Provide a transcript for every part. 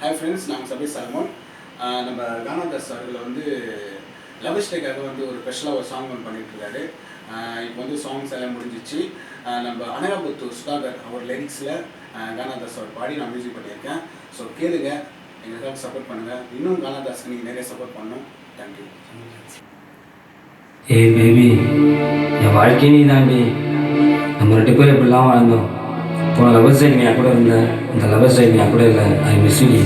Hi friends, நாங்கள் சபீர் சல்மான். நம்ம கானாதாஸ் அவர்களை வந்து லவ் ஸ்டேக்காக வந்து ஒரு ஸ்பெஷலாக ஒரு சாங் ஒன்று பண்ணிகிட்ருக்காரு. இப்போ வந்து சாங்ஸ் எல்லாம் முடிஞ்சிச்சு. நம்ம அனகாபுத்தூர் சுதாகர் அவர் லிரிக்ஸில் கானாதாஸ் அவர் பாடி நான் மியூசிக் பண்ணியிருக்கேன். ஸோ கேளுங்க, எங்களுக்காக சப்போர்ட் பண்ணுங்கள். இன்னும் கானாதாஸ்க்கு நீங்கள் நிறைய சப்போர்ட் பண்ணணும். தேங்க்யூ. ஏய் பேபி, என் வாழ்க்கையே நீ தாண்டி. நம்ம 2 பேரும் எப்படிலாம் வாழ்ந்தோம். போன லவர் சைடு நீ கூட இருந்த, இந்த லவர் சைடு நீ கூட இல்லை. I miss you.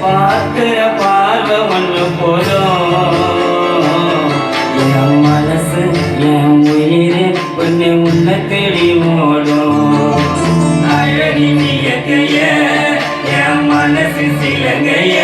பார்க்கிற பார்வை ஒன்று போதும். என் மனசு என் உயிர் பொண்ணு உன்னை தேடி ஓடும். அழகி நீ என் மனசு சிலங்கைய